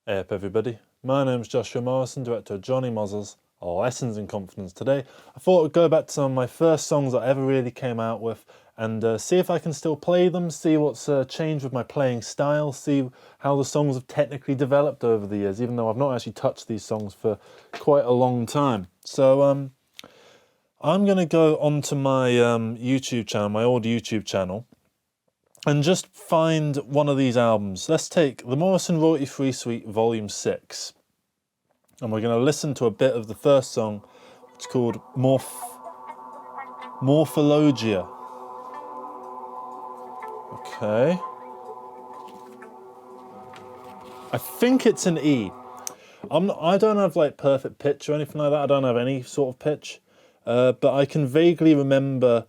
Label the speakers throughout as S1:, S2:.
S1: Hey up everybody, my name's Joshua Morrison, director of Jonny Mozza's Lessons in Confidence. Today I thought I'd go back to some of my first songs I ever really came out with and see if I can still play them, see what's changed with my playing style, see how the songs have technically developed over the years, even though I've not actually touched these songs for quite a long time. So I'm going to go onto my YouTube channel, my old YouTube channel, and just find one of these albums. Let's take the Morrison Royalty Free Suite Volume 6. And we're going to listen to a bit of the first song. It's called Morphologia. Okay. I think it's an E. I don't have like perfect pitch or anything like that. I don't have any sort of pitch. But I can vaguely remember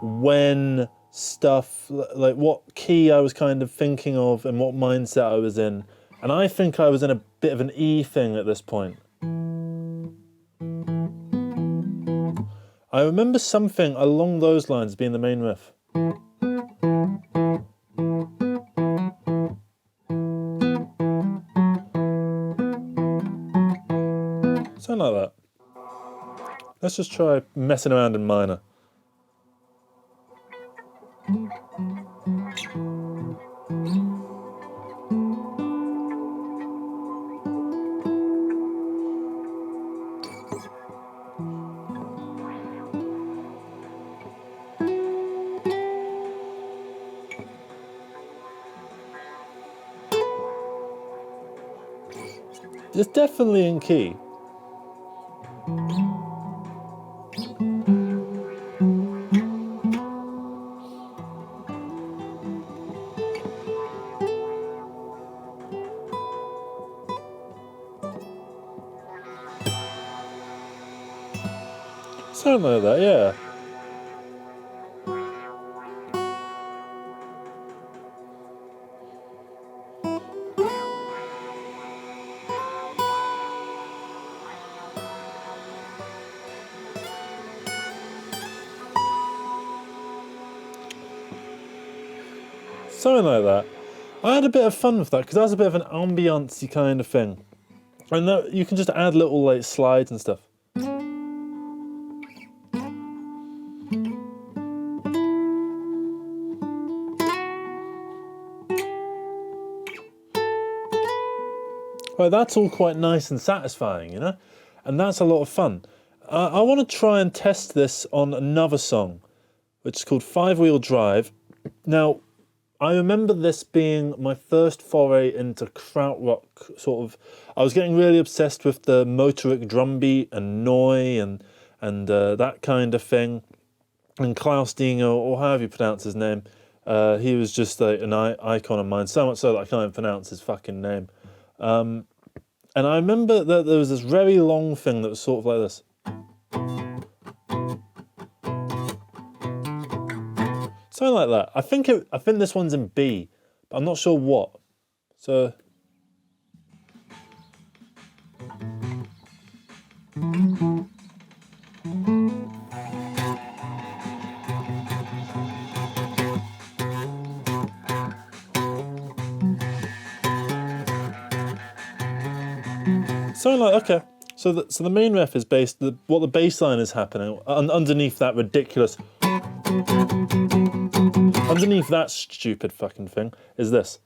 S1: when stuff, like what key I was kind of thinking of and what mindset I was in. And I think I was in a bit of an E thing at this point. I remember something along those lines being the main riff. Something like that. Let's just try messing around in minor. It's definitely in key. Something like that, yeah. Something like that. I had a bit of fun with that because that was a bit of an ambiance-y kind of thing. And that, you can just add little like slides and stuff. Right, that's all quite nice and satisfying, you know? And that's a lot of fun. I want to try and test this on another song, which is called Five Wheel Drive. Now, I remember this being my first foray into krautrock, sort of. I was getting really obsessed with the motoric drum beat and Neu and that kind of thing. And Klaus Dinger, or however you pronounce his name, he was just an icon of mine, so much so that I can't even pronounce his fucking name. And I remember that there was this very long thing that was sort of like this. Something like that. I think this one's in B, but I'm not sure what. So. Something like, okay. So the main riff is based, what the bass line is happening, underneath that ridiculous, underneath that stupid fucking thing, is this.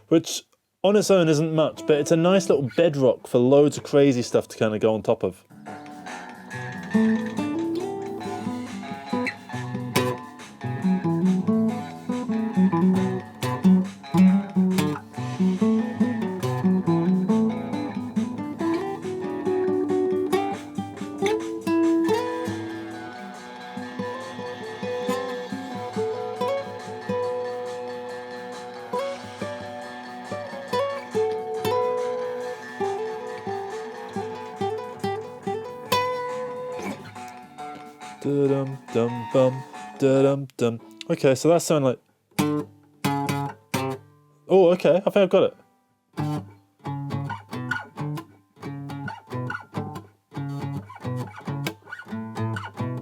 S1: Which, on its own, isn't much, but it's a nice little bedrock for loads of crazy stuff to kind of go on top of. Da-dum-dum-bum, da-dum-dum. Okay, so that's sounding like... Oh, okay, I think I've got it.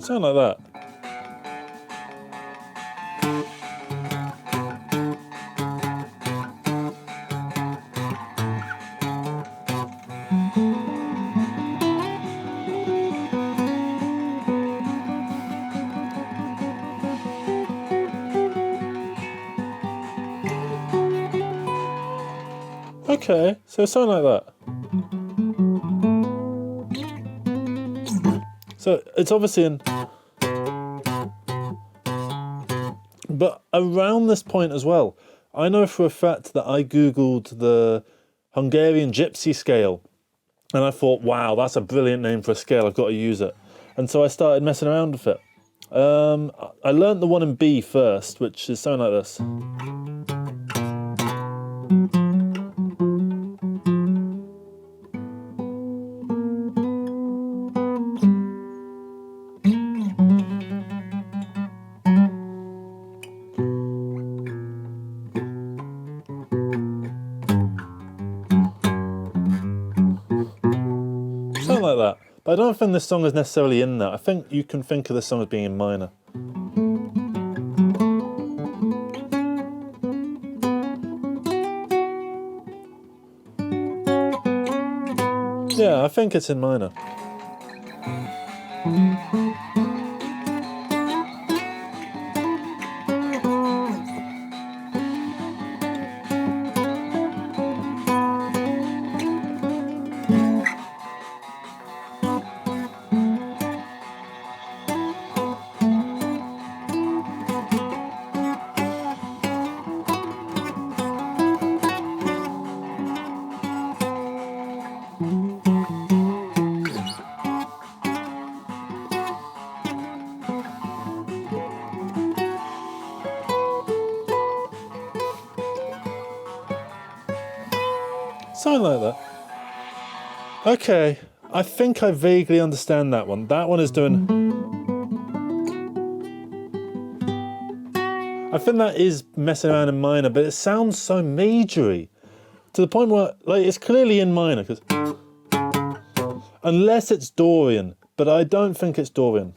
S1: Sound like that. Okay, so something like that. So it's obviously in... But around this point as well, I know for a fact that I googled the Hungarian gypsy scale, and I thought, wow, that's a brilliant name for a scale, I've got to use it. And so I started messing around with it. I learnt the one in B first, which is something like this. Something like that. But I don't think this song is necessarily in that. I think you can think of this song as being in minor. Yeah, I think it's in minor. Something like that. Okay, I think I vaguely understand that one. That one is doing... I think that is messing around in minor, but it sounds so majory. To the point where, like, it's clearly in minor, because... Unless it's Dorian, but I don't think it's Dorian.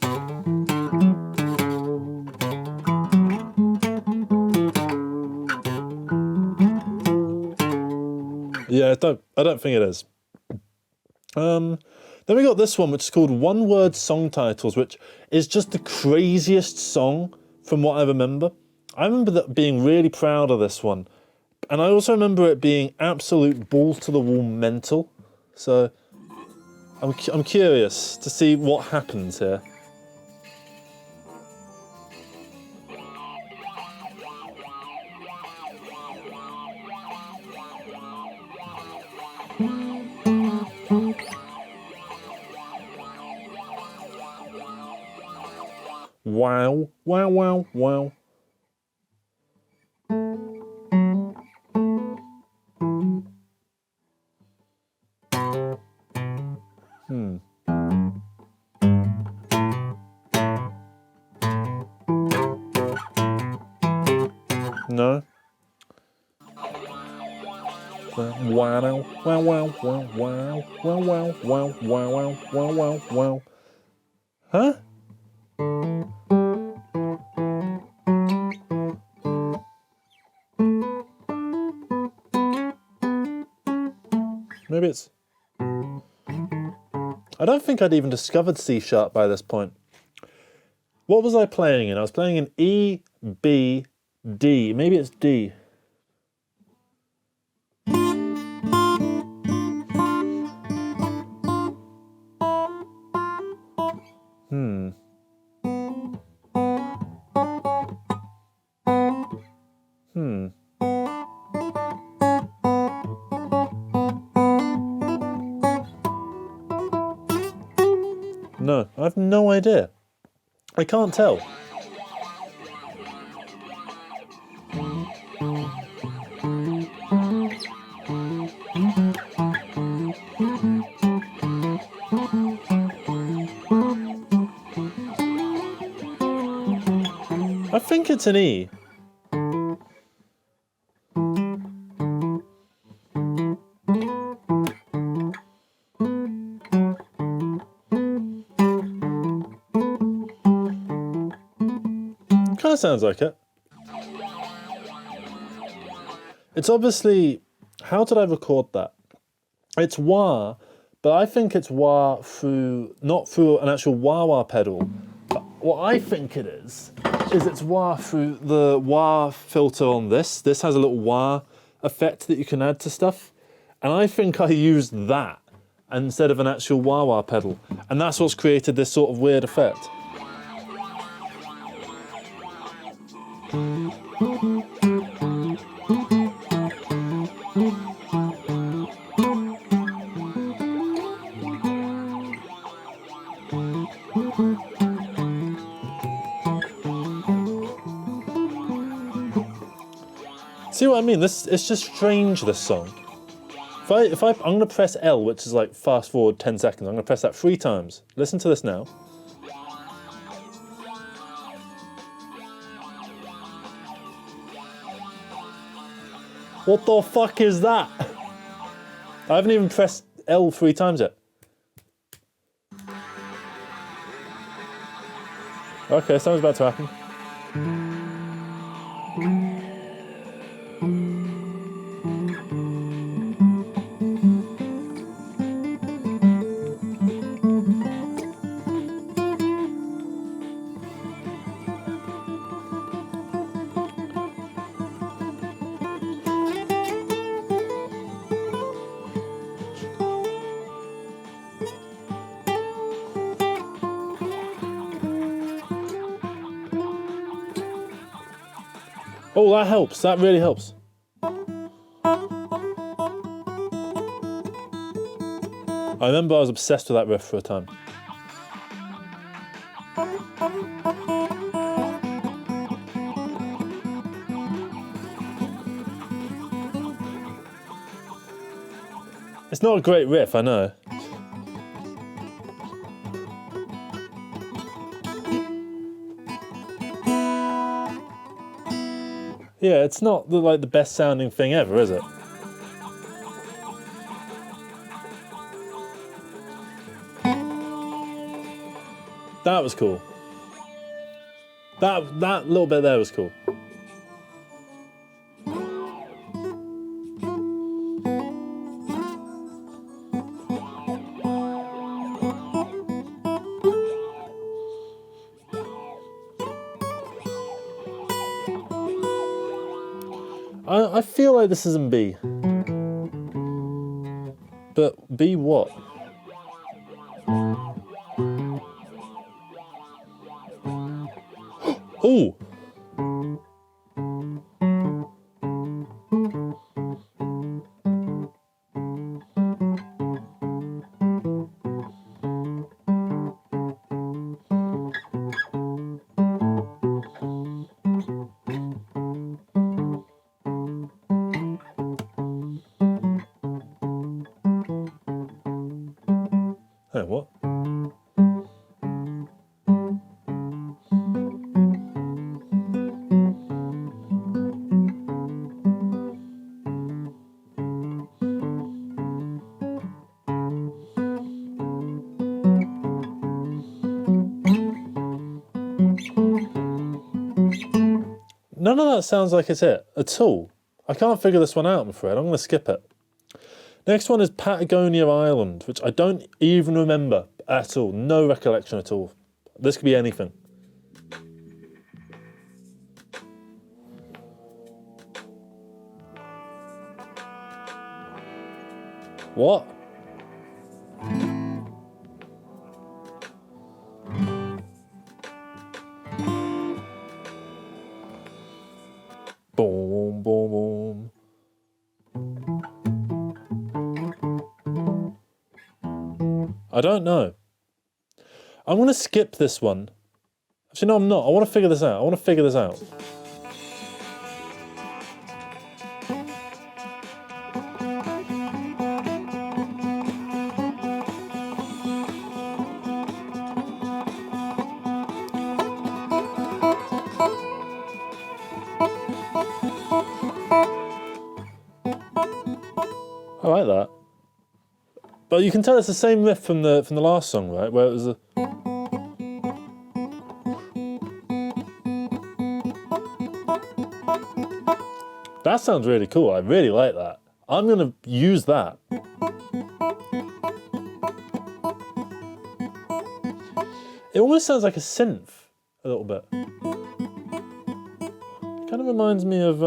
S1: Yeah, I don't think it is. Then we got this one, which is called One Word Song Titles, which is just the craziest song from what I remember. I remember that being really proud of this one. And I also remember it being absolute balls to the wall mental. So I'm curious to see what happens here. Wow, wow, wow, wow. No? Wow, wow, wow, wow, wow, wow, wow, wow, wow, wow, wow, wow. Huh? Maybe it's... I don't think I'd even discovered C sharp by this point. What was I playing in? I was playing in E, B, D. Maybe it's D. No, I have no idea. I can't tell. I think it's an E. Kind of sounds like it. It's obviously, how did I record that? It's wah, but I think it's wah through, not through an actual wah-wah pedal. But what I think it is it's wah through the wah filter on this. This has a little wah effect that you can add to stuff. And I think I used that instead of an actual wah-wah pedal. And that's what's created this sort of weird effect. See what I mean? It's just strange, this song. I'm gonna press L, which is like fast forward 10 seconds. I'm gonna press that 3 times. Listen to this now. What the fuck is that? I haven't even pressed L 3 times yet. Okay, something's about to happen. Oh, that helps. That really helps. I remember I was obsessed with that riff for a time. It's not a great riff, I know. Yeah, it's not like the best sounding thing ever, is it? That was cool. That little bit there was cool. I feel like this is in B. But B what? Ooh! Hey, what? None of that sounds like it's it at all. I can't figure this one out, I'm afraid. I'm going to skip it. Next one is Patagonia Island, which I don't even remember at all. No recollection at all. This could be anything. What? Boom, boom, boom. I don't know. I'm going to skip this one. Actually, no, I'm not. I want to figure this out. I like that. But you can tell it's the same riff from the last song, right? Where it was a... That sounds really cool. I really like that. I'm going to use that. It almost sounds like a synth, a little bit. Kind of reminds me of...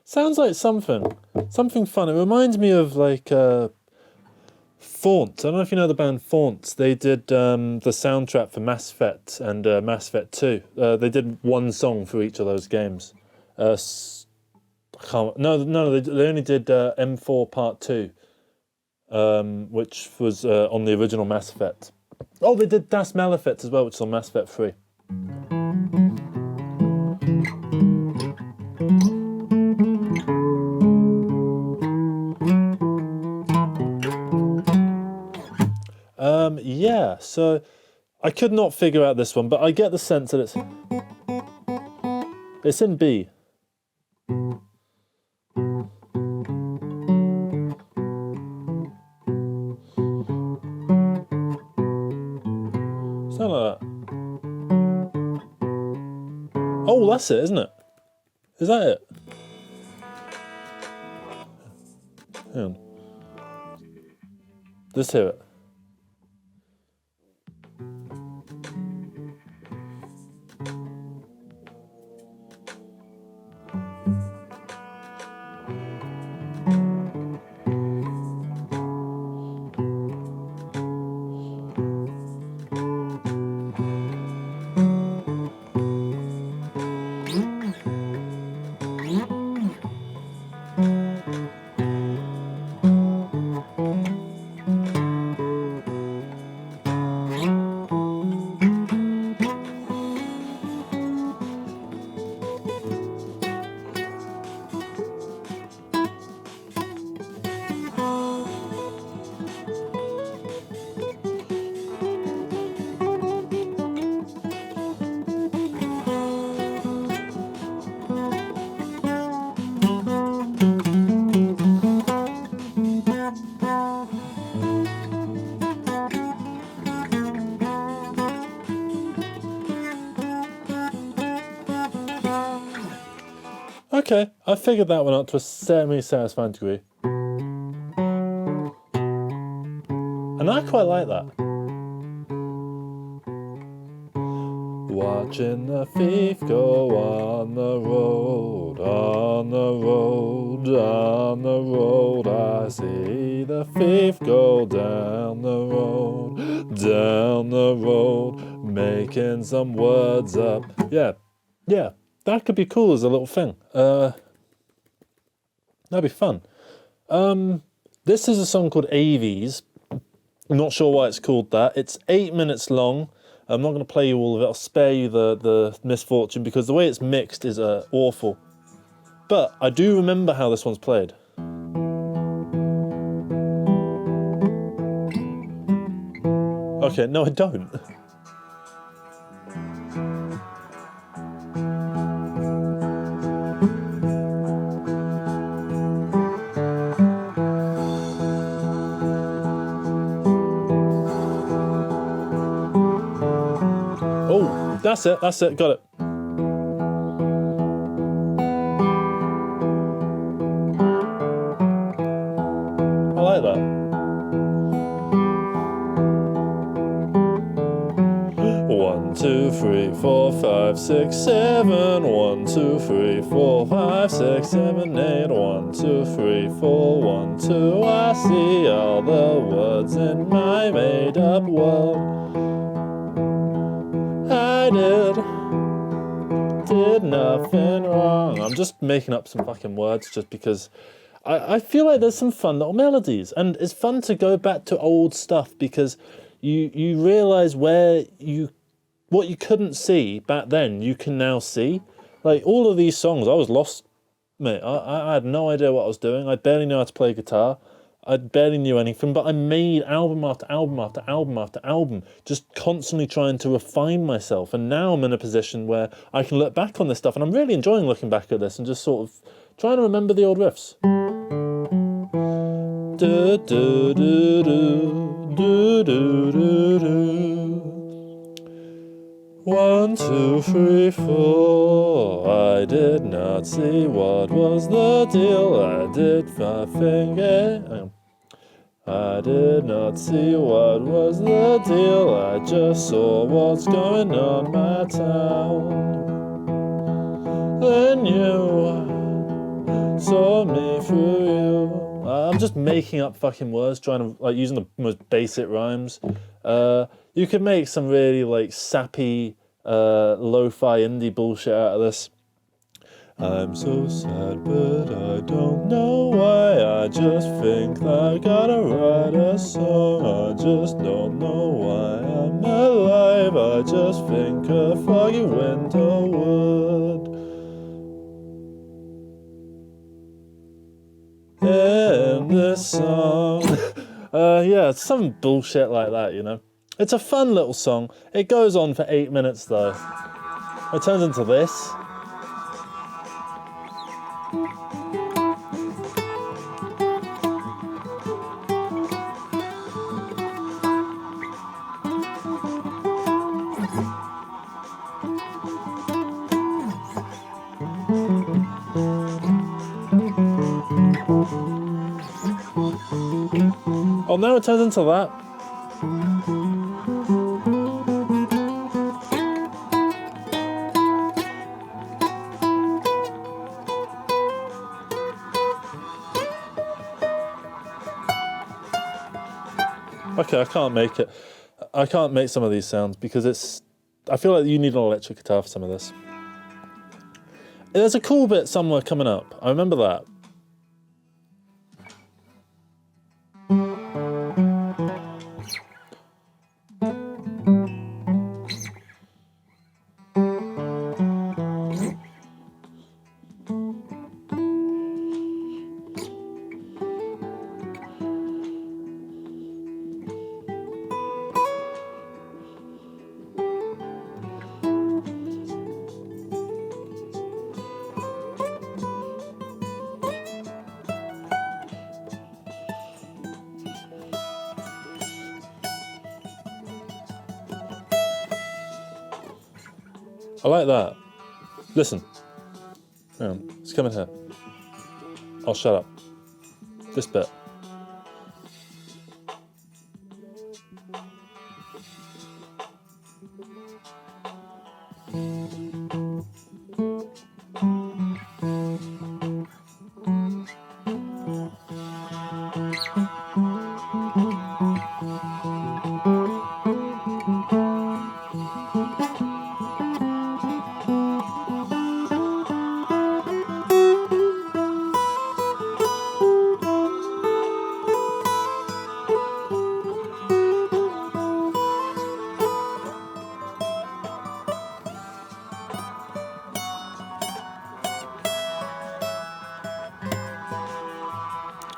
S1: Sounds like something fun. It reminds me of like Faunt. I don't know if you know the band Faunt. They did the soundtrack for Mass Effect and Mass Effect 2. They did one song for each of those games. They only did M4 Part 2, which was on the original Mass Effect. Oh, they did Das Malefic as well, which is on Mass Effect 3. Yeah, so I could not figure out this one, but I get the sense that it's in B. Sound like that. Oh, that's it, isn't it? Is that it? Hang on. Let's hear it. Okay, I figured that one out to a semi-satisfying degree. And I quite like that. Watching the thief go on the road, on the road, on the road. I see the thief go down the road, making some words up. Yeah. That could be cool as a little thing. That'd be fun. This is a song called AVs. I'm not sure why it's called that. It's 8 minutes long. I'm not going to play you all of it. I'll spare you the misfortune because the way it's mixed is awful. But I do remember how this one's played. Okay, no I don't. Oh, that's it, got it. I like that. 1, 2, 3, 4, 5, 6, 7. 1, 2, 3, 4, 5, 6, 7, 8. 1, 2, 3, 4, 1, 2. I see all the words in my made-up world. I did nothing wrong. I'm just making up some fucking words just because I feel like there's some fun little melodies, and it's fun to go back to old stuff because you realise what you couldn't see back then, you can now see. Like, all of these songs, I was lost, mate. I had no idea what I was doing. I barely knew how to play guitar. I barely knew anything, but I made album after album after album after album, just constantly trying to refine myself. And now I'm in a position where I can look back on this stuff, and I'm really enjoying looking back at this and just sort of trying to remember the old riffs. Do, do, do, do, do, do, do, do. 1, 2, 3, 4. I did not see what was the deal. I did my finger. I did not see what was the deal. I just saw what's going on my town. Then you saw me through you. I'm just making up fucking words, trying to like using the most basic rhymes. You could make some really like sappy, lo-fi indie bullshit out of this. I'm so sad, but I don't know why. I just think I gotta write a song. I just don't know why I'm alive. I just think a foggy winter would end this song. Yeah, it's some bullshit like that, you know. It's a fun little song. It goes on for 8 minutes though. It turns into this. Oh, now it turns into that. Okay, I can't make it. I can't make some of these sounds because it's... I feel like you need an electric guitar for some of this. There's a cool bit somewhere coming up. I remember that. I like that. Listen. Hang on, it's coming here. Oh, shut up. This bit.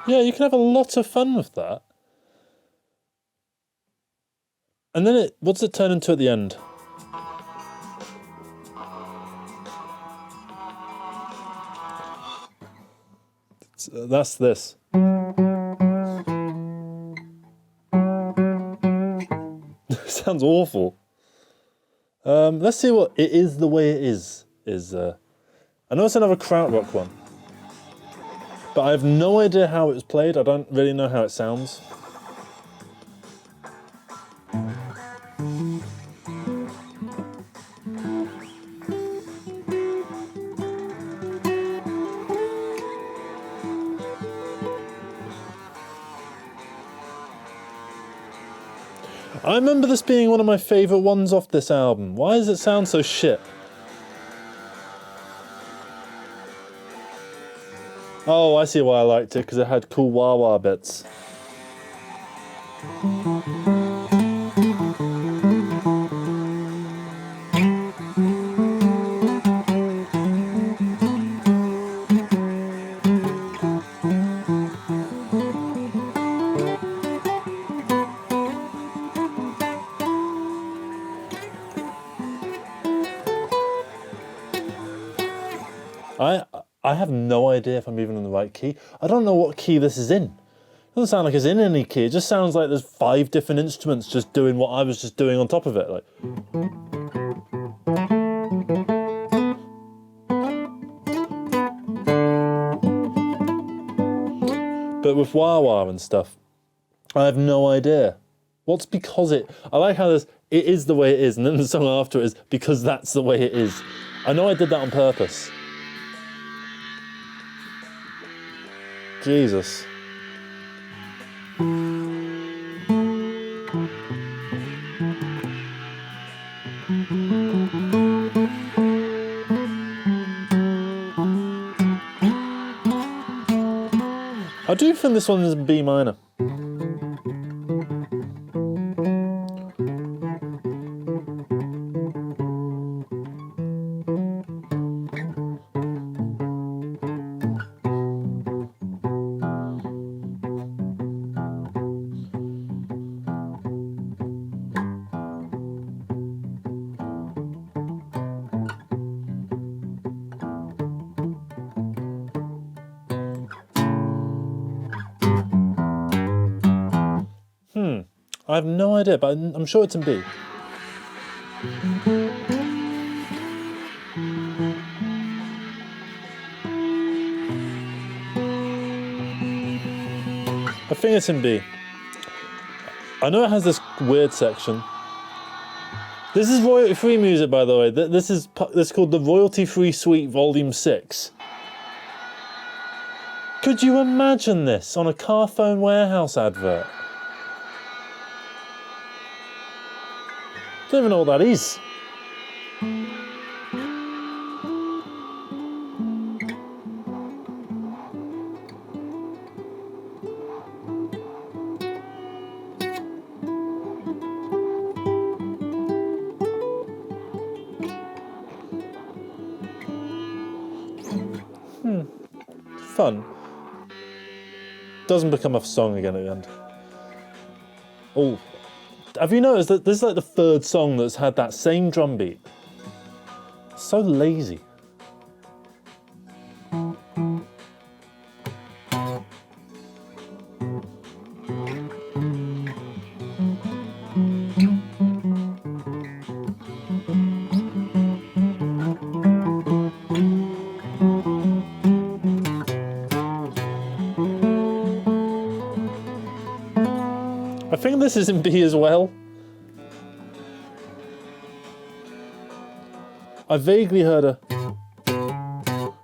S1: Yeah, you can have a lot of fun with that. And then what does it turn into at the end? That's this. Sounds awful. Let's see what It Is the Way It Is. I know it's another krautrock one. But I have no idea how it was played. I don't really know how it sounds. I remember this being one of my favourite ones off this album. Why does it sound so shit? Oh, I see why I liked it, because it had cool wah-wah bits. I have no idea if I'm even in the right key. I don't know what key this is in. It doesn't sound like it's in any key. It just sounds like there's 5 different instruments just doing what I was just doing on top of it. Like. But with wah wah and stuff, I have no idea. What's because it? I like how there's it is the way it is, and then the song after it is because that's the way it is. I know I did that on purpose. Jesus. I do think this one is in B minor. I have no idea, but I'm sure it's in B. I think it's in B. I know it has this weird section. This is royalty-free music, by the way. This is called the Royalty-Free Suite Volume 6. Could you imagine this on a Carphone Warehouse advert? I don't even know what that is. Fun. Doesn't become a song again at the end. Oh. Have you noticed that this is like the 3rd song that's had that same drum beat? So lazy. I think this is in B as well. I vaguely heard a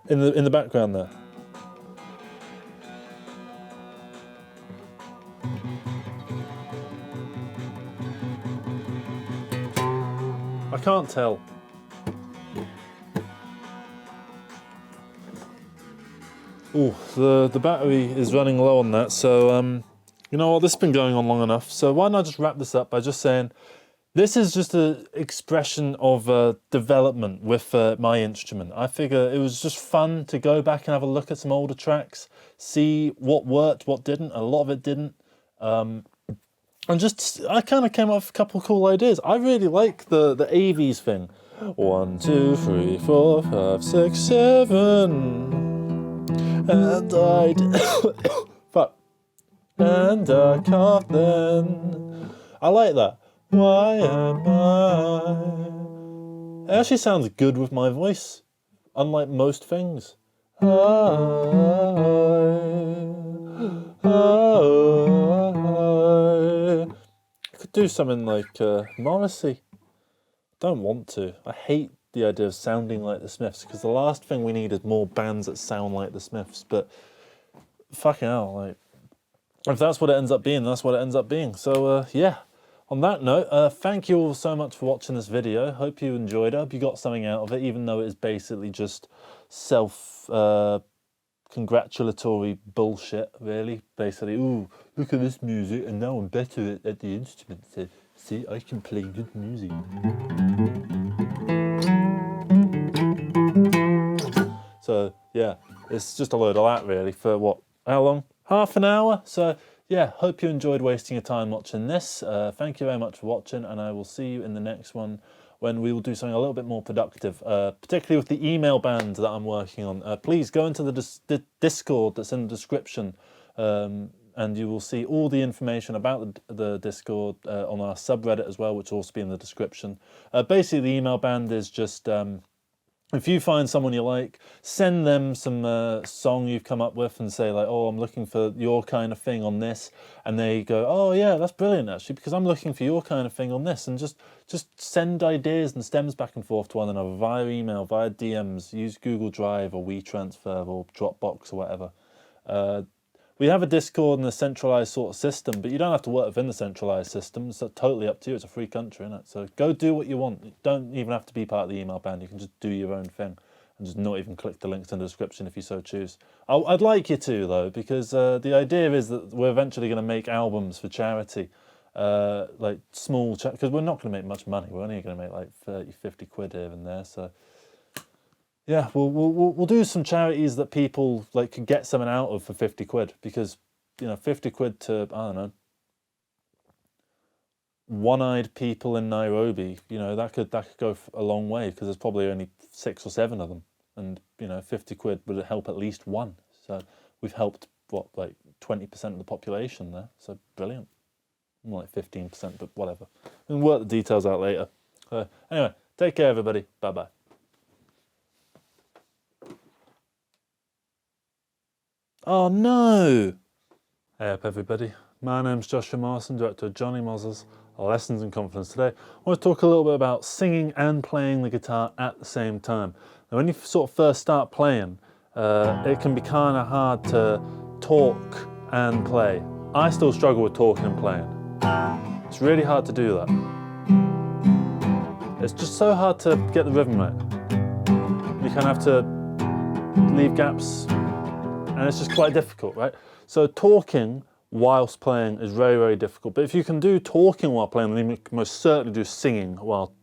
S1: in the background there. I can't tell. Ooh, the battery is running low on that, so you know what, this has been going on long enough, so why not just wrap this up by just saying this is just an expression of development with my instrument. I figure it was just fun to go back and have a look at some older tracks, see what worked, what didn't. A lot of it didn't. And just, I kind of came up with a couple of cool ideas. I really like the AVs thing. 1, 2, 3, 4, 5, 6, 7. And I fuck. And I can't then. I like that. Why am I? It actually sounds good with my voice, unlike most things. I could do something like Morrissey. Don't want to. I hate the idea of sounding like the Smiths, because the last thing we need is more bands that sound like the Smiths. But fucking hell, like, if that's what it ends up being, that's what it ends up being. So yeah. On that note, thank you all so much for watching this video. Hope you enjoyed it. Hope you got something out of it, even though it is basically just self-congratulatory bullshit, really. Basically, ooh, look at this music, and now I'm better at the instrument. So, see, I can play good music. So, yeah, it's just a load of that, really, for what, how long? Half an hour? So, yeah, hope you enjoyed wasting your time watching this. Thank you very much for watching, and I will see you in the next one when we will do something a little bit more productive, particularly with the email band that I'm working on. Please go into the Discord that's in the description, and you will see all the information about the Discord on our subreddit as well, which will also be in the description. Basically, the email band is just... if you find someone you like, send them some song you've come up with and say like, oh, I'm looking for your kind of thing on this. And they go, oh yeah, that's brilliant actually, because I'm looking for your kind of thing on this. And just send ideas and stems back and forth to one another via email, via DMs, use Google Drive or WeTransfer or Dropbox or whatever. We have a Discord and a centralised sort of system, but you don't have to work within the centralised system. It's totally up to you. It's a free country, isn't it? So go do what you want. You don't even have to be part of the email band. You can just do your own thing and just not even click the links in the description if you so choose. I'd like you to, though, because the idea is that we're eventually going to make albums for charity, like small, because we're not going to make much money. We're only going to make like 30, 50 quid here and there, so... yeah, we'll do some charities that people like could get something out of for 50 quid, because 50 quid to, I don't know, one-eyed people in Nairobi, that could go a long way, because there's probably only 6 or 7 of them, and 50 quid would help at least one. So we've helped like 20% of the population there. So brilliant. More like 15%, but whatever. We can work the details out later. Anyway, take care, everybody. Bye bye. Oh no! Hey up everybody, my name's Joshua Morrison, director of Jonny Mozza's Lessons in Confidence. Today I want to talk a little bit about singing and playing the guitar at the same time. Now when you sort of first start playing, it can be kind of hard to talk and play. I still struggle with talking and playing. It's really hard to do that. It's just so hard to get the rhythm right. You kind of have to leave gaps, and it's just quite difficult, right? So talking whilst playing is very, very difficult. But if you can do talking while playing, then you can most certainly do singing while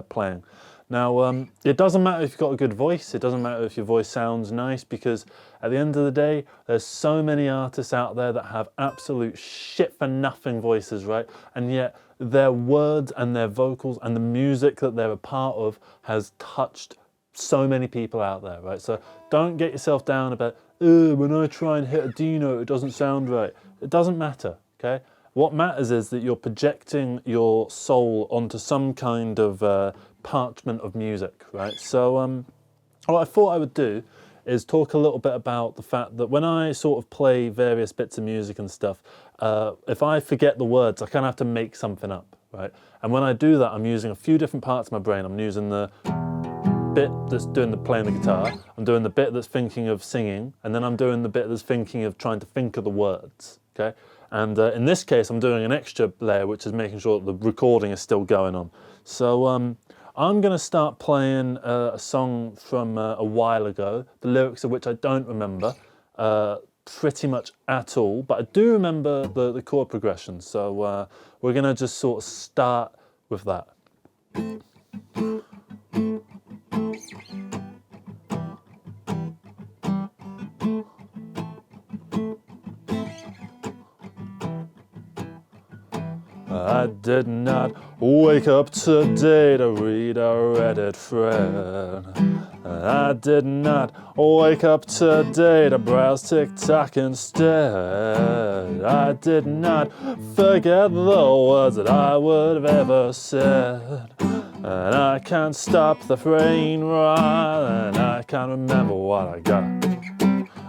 S1: playing. Now, it doesn't matter if you've got a good voice. It doesn't matter if your voice sounds nice, because at the end of the day, there's so many artists out there that have absolute shit-for-nothing voices, right? And yet their words and their vocals and the music that they're a part of has touched so many people out there, right? So don't get yourself down about, when I try and hit a D note, it doesn't sound right. It doesn't matter, okay? What matters is that you're projecting your soul onto some kind of parchment of music, right? So what I thought I would do is talk a little bit about the fact that when I sort of play various bits of music and stuff, if I forget the words, I kind of have to make something up, right? And when I do that, I'm using a few different parts of my brain. I'm using the bit that's playing the guitar, I'm doing the bit that's thinking of singing, and then I'm doing the bit that's thinking of trying to think of the words, okay? And in this case, I'm doing an extra layer, which is making sure that the recording is still going on. So I'm going to start playing a song from a while ago, the lyrics of which I don't remember pretty much at all, but I do remember the chord progression. So we're going to just sort of start with that. I did not wake up today to read a Reddit thread. I did not wake up today to browse TikTok instead. I did not forget the words that I would have ever said. And I can't stop the brain run, and I can't remember what I got.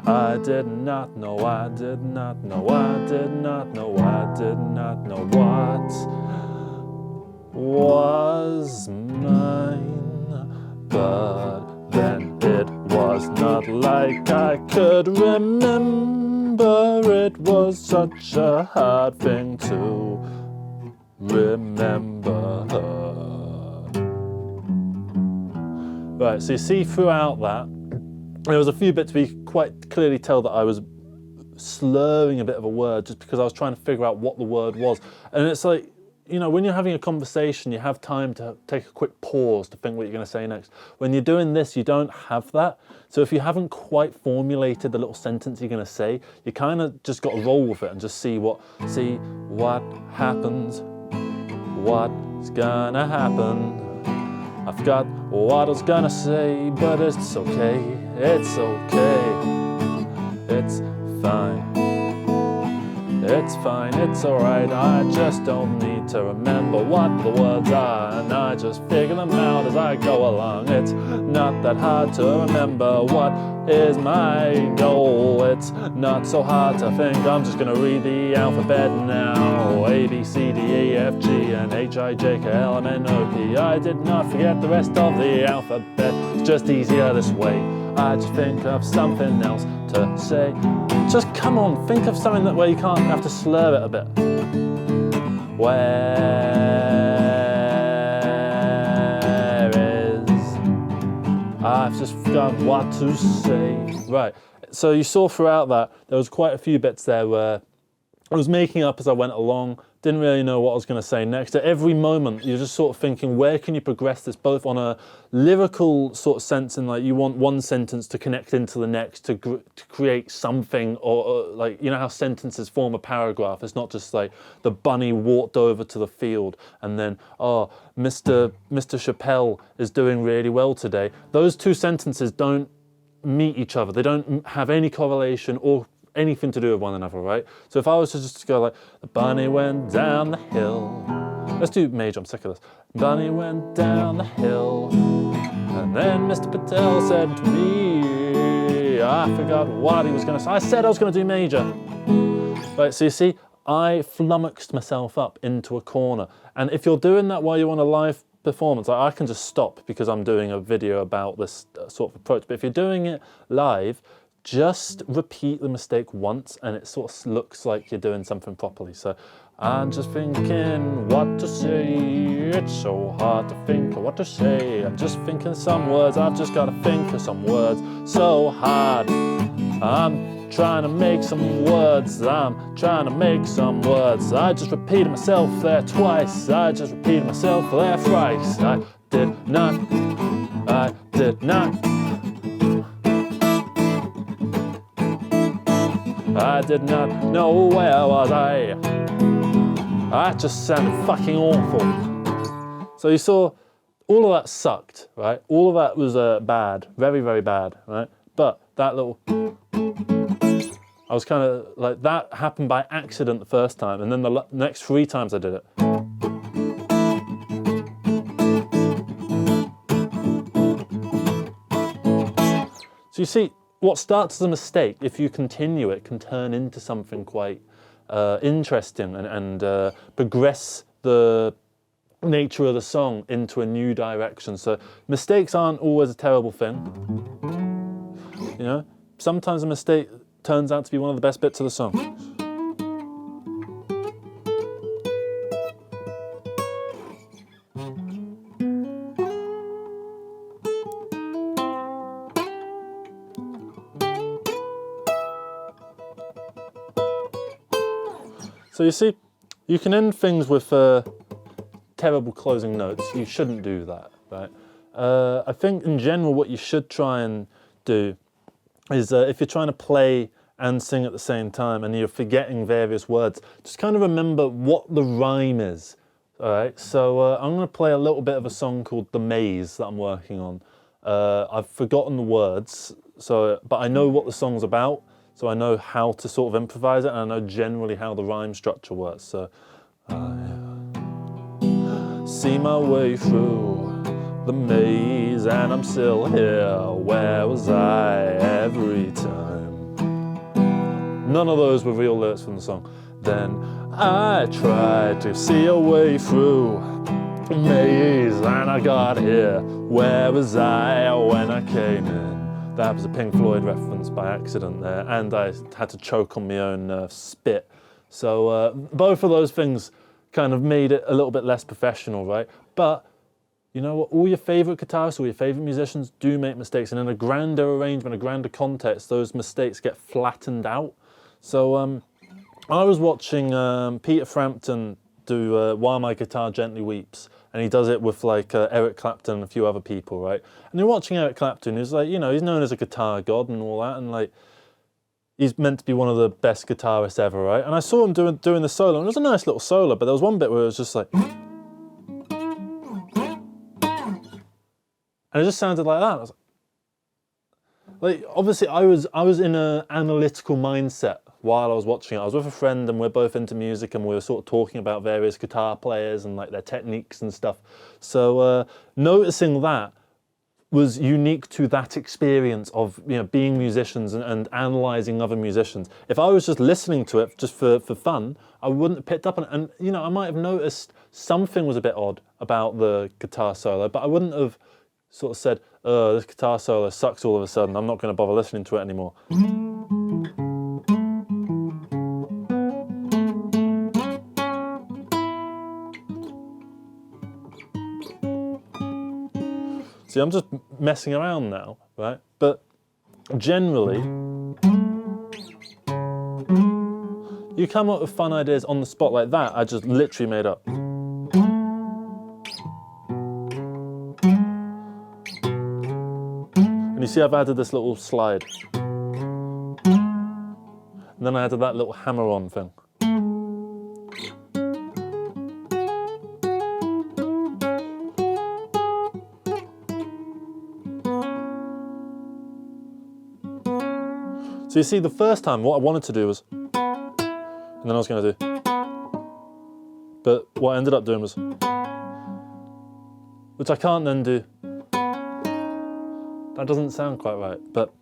S1: I did not know, I did not know, I did not know, I did not know what was mine. But then it was not like I could remember. It was such a hard thing to remember. Right, so you see throughout that, there was a few bits where you could quite clearly tell that I was slurring a bit of a word just because I was trying to figure out what the word was. And it's like, you know, when you're having a conversation, you have time to take a quick pause to think what you're going to say next. When you're doing this, you don't have that. So if you haven't quite formulated the little sentence you're going to say, you kind of just got to roll with it and just see what happens, what's gonna happen. I forgot what I was gonna say, but it's okay, it's fine. It's fine, it's alright, I just don't need to remember what the words are, and I just figure them out as I go along. It's not that hard to remember what is my goal. It's not so hard to think, I'm just gonna read the alphabet now. A, B, C, D, E, F, G, and H, I, J, K, L, M, N, O, P. I did not forget the rest of the alphabet, it's just easier this way. I just think of something else to say. Just come on, think of something that where you can't have to slur it a bit. Where is? I've just forgotten what to say. Right, so you saw throughout that, there was quite a few bits there where I was making up as I went along, didn't really know what I was going to say next. At every moment, you're just sort of thinking, where can you progress this, both on a lyrical sort of sense, and like you want one sentence to connect into the next to create something, or like, you know how sentences form a paragraph. It's not just like the bunny walked over to the field and then, oh, Mr. Chappelle is doing really well today. Those two sentences don't meet each other. They don't have any correlation or anything to do with one another, right? So if I was to just go like, the bunny went down the hill. Let's do major, I'm sick of this. Bunny went down the hill, and then Mr. Patel said to me, I forgot what he was going to say. I said I was going to do major. Right, so you see, I flummoxed myself up into a corner. And if you're doing that while you're on a live performance, I can just stop because I'm doing a video about this sort of approach. But if you're doing it live, just repeat the mistake once and it sort of looks like you're doing something properly. So I'm just thinking what to say. It's so hard to think of what to say. I'm just thinking some words. I've just got to think of some words. So hard. I'm trying to make some words. I'm trying to make some words. I just repeated myself there twice. I just repeated myself there thrice. I did not. I did not know where was I. That just sounded fucking awful. So you saw, all of that sucked, right? All of that was bad, very, very bad, right? But that little, I was kind of like, that happened by accident the first time, and then the next 3 times I did it. So you see, what starts as a mistake, if you continue it, can turn into something quite interesting and progress the nature of the song into a new direction. So mistakes aren't always a terrible thing. You know, sometimes a mistake turns out to be one of the best bits of the song. So you see, you can end things with terrible closing notes. You shouldn't do that, right? I think in general what you should try and do is if you're trying to play and sing at the same time and you're forgetting various words, just kind of remember what the rhyme is, all right? So I'm going to play a little bit of a song called The Maze that I'm working on. I've forgotten the words, but I know what the song's about. So I know how to sort of improvise it, and I know generally how the rhyme structure works. So I see my way through the maze and I'm still here. Where was I every time? None of those were real lyrics from the song. Then I tried to see a way through the maze and I got here. Where was I when I came in? That was a Pink Floyd reference by accident there, and I had to choke on my own spit. So both of those things kind of made it a little bit less professional, right? But you know what? All your favourite guitarists, all your favourite musicians do make mistakes, and in a grander arrangement, a grander context, those mistakes get flattened out. So I was watching Peter Frampton do While My Guitar Gently Weeps, and he does it with like Eric Clapton and a few other people, right? And you're watching Eric Clapton, who's like, you know, he's known as a guitar god and all that, and like, he's meant to be one of the best guitarists ever, right? And I saw him doing the solo, and it was a nice little solo, but there was one bit where it was just like, and it just sounded like that. I was like, obviously, I was in an analytical mindset while I was watching it. I was with a friend, and we're both into music, and we were sort of talking about various guitar players and like their techniques and stuff. So noticing that was unique to that experience of, you know, being musicians and analysing other musicians. If I was just listening to it just for fun, I wouldn't have picked up on it. And, you know, I might have noticed something was a bit odd about the guitar solo, but I wouldn't have sort of said, oh, this guitar solo sucks all of a sudden, I'm not going to bother listening to it anymore. See, I'm just messing around now, right? But generally, you come up with fun ideas on the spot like that, I just literally made up. And you see I've added this little slide. And then I added that little hammer-on thing. So you see, the first time, what I wanted to do was, and then I was going to do, but what I ended up doing was, which I can't then do. That doesn't sound quite right, but,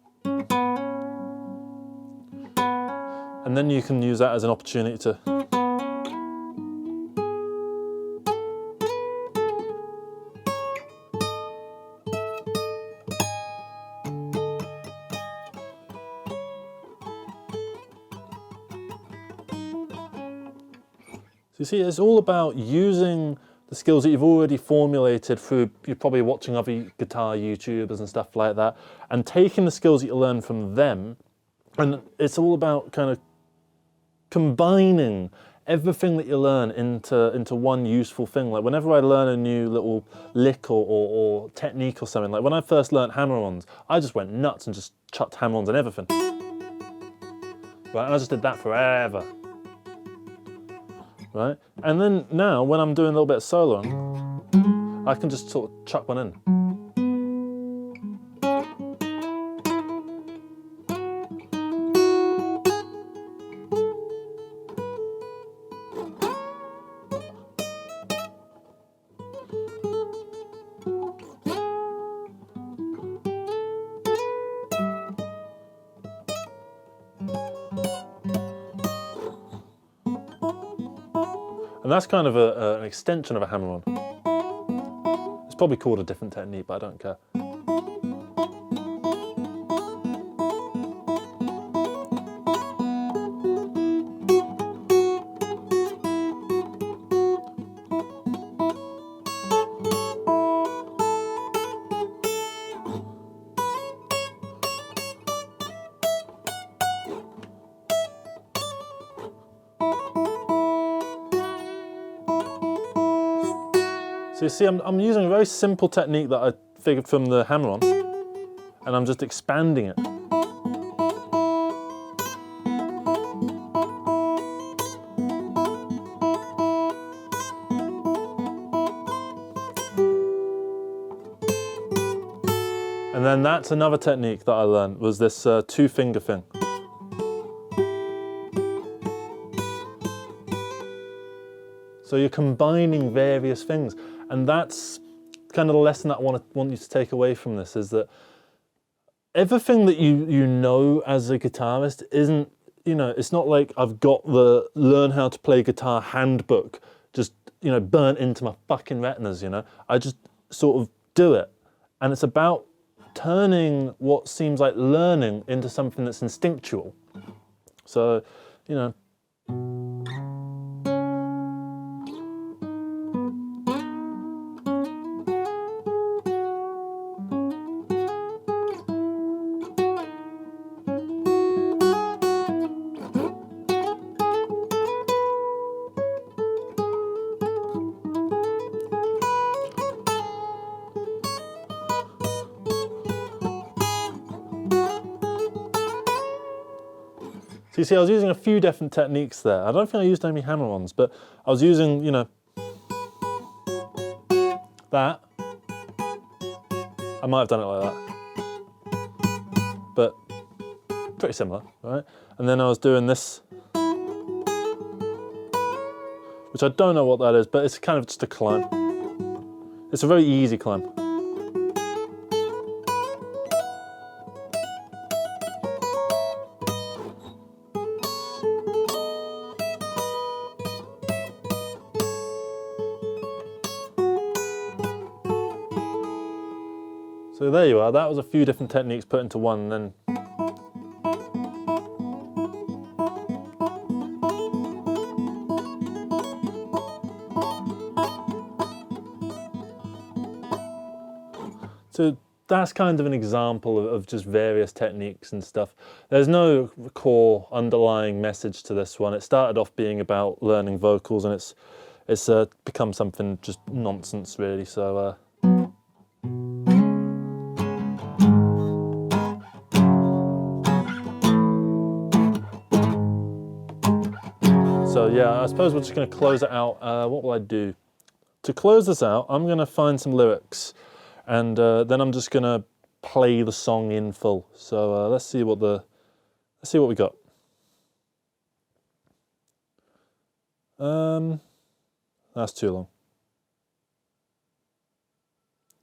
S1: and then you can use that as an opportunity to, you see, it's all about using the skills that you've already formulated through, you're probably watching other guitar YouTubers and stuff like that, and taking the skills that you learn from them, and it's all about kind of combining everything that you learn into one useful thing. Like whenever I learn a new little lick or technique or something, like when I first learned hammer-ons, I just went nuts and just chucked hammer-ons and everything. Right, and I just did that forever. Right? And then now, when I'm doing a little bit of soloing, I can just sort of chuck one in. And that's kind of an extension of a hammer-on. It's probably called a different technique, but I don't care. So you see, I'm using a very simple technique that I figured from the hammer-on, and I'm just expanding it. And then that's another technique that I learned, was this two-finger thing. So you're combining various things. And that's kind of the lesson that I want you to take away from this, is that everything that you know as a guitarist isn't, you know, it's not like I've got the learn how to play guitar handbook just, you know, burnt into my fucking retinas, you know. I just sort of do it. And it's about turning what seems like learning into something that's instinctual. So, you know, So you see, I was using a few different techniques there. I don't think I used any hammer-ons, but I was using, you know, that. I might have done it like that. But pretty similar, right? And then I was doing this, which I don't know what that is, but it's kind of just a climb. It's a very easy climb. So there you are, that was a few different techniques put into one, and then so that's kind of an example of just various techniques and stuff. There's no core underlying message to this one. It started off being about learning vocals, and it's become something just nonsense really, so So yeah, I suppose we're just going to close it out. What will I do? To close this out, I'm going to find some lyrics, and then I'm just going to play the song in full. So let's see what we got. That's too long.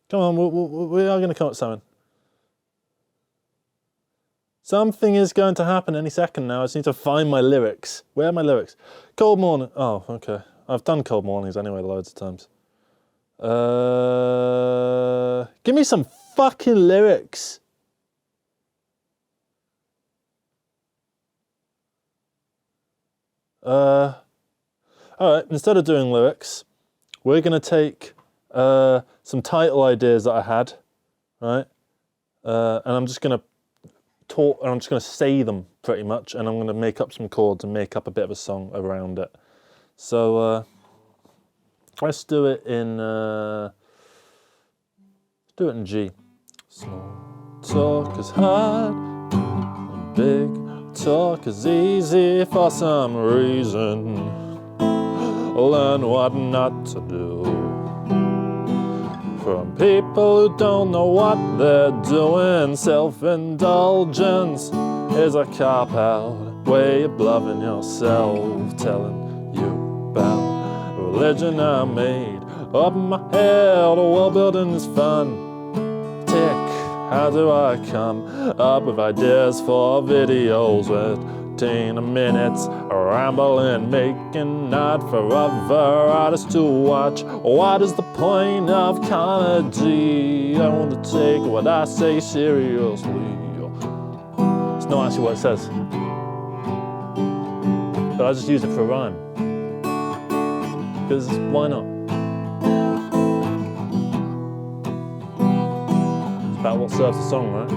S1: Come on, we are going to come up with something. Something is going to happen any second now. I just need to find my lyrics. Where are my lyrics? Cold morning. Oh, okay. I've done cold mornings anyway loads of times. Give me some fucking lyrics. All right, instead of doing lyrics, we're going to take some title ideas that I had, right? And I'm just going to talk, and I'm just going to say them pretty much, and I'm going to make up some chords and make up a bit of a song around it. So let's do it in G. Small talk is hard, big talk is easy for some reason. Learn what not to do from people who don't know what they're doing. Self-indulgence is a cop-out way of bluffing yourself, telling you about religion I made up in my head. World building is fun. Tick, how do I come up with ideas for videos with 15 minutes rambling, making not for other artists to watch? What is the point of comedy? I want to take what I say seriously. It's not actually what it says, but I just use it for a rhyme, because why not? It's about what serves the song, right?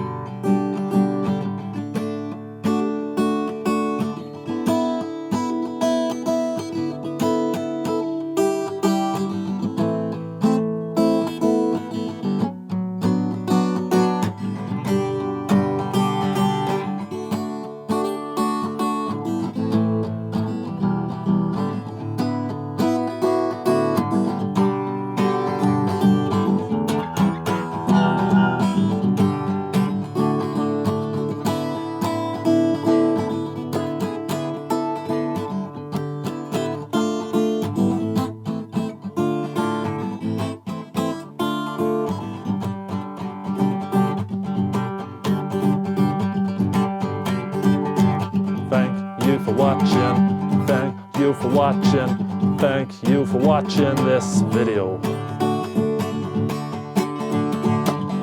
S1: Thank you for watching this video.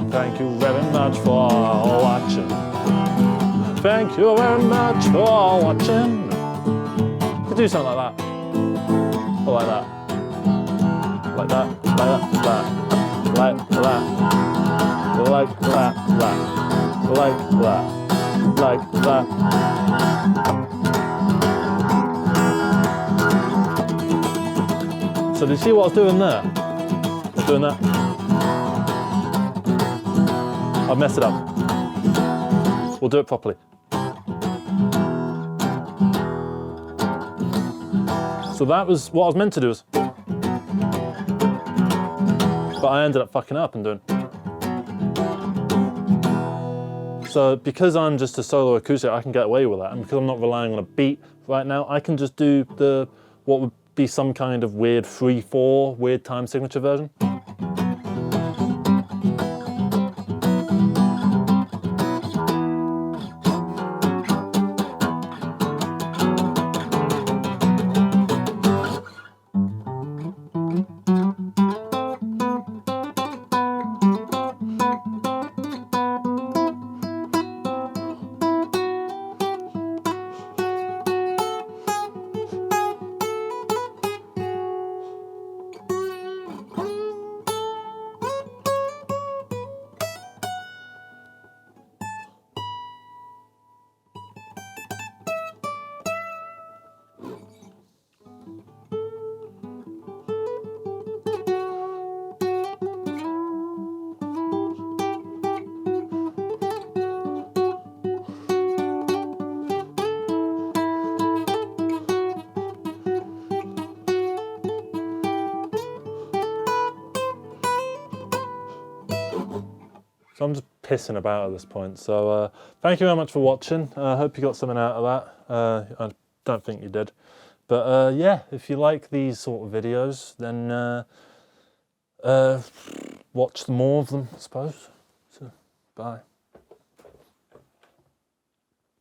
S1: Thank you very much for watching. Thank you very much for watching. You could do something like that. Or like that. Like that, like that, like that. Like that, like that. Like that. So did you see what I was doing there? I was doing that. I've messed it up. We'll do it properly. So that was what I was meant to do, but I ended up fucking up and doing. So because I'm just a solo acoustic, I can get away with that, and because I'm not relying on a beat right now, I can just do what would be some kind of weird 3/4, weird time signature version. So I'm just pissing about at this point. So thank you very much for watching. I hope you got something out of that. I don't think you did. But yeah, if you like these sort of videos, then watch more of them, I suppose. So, bye.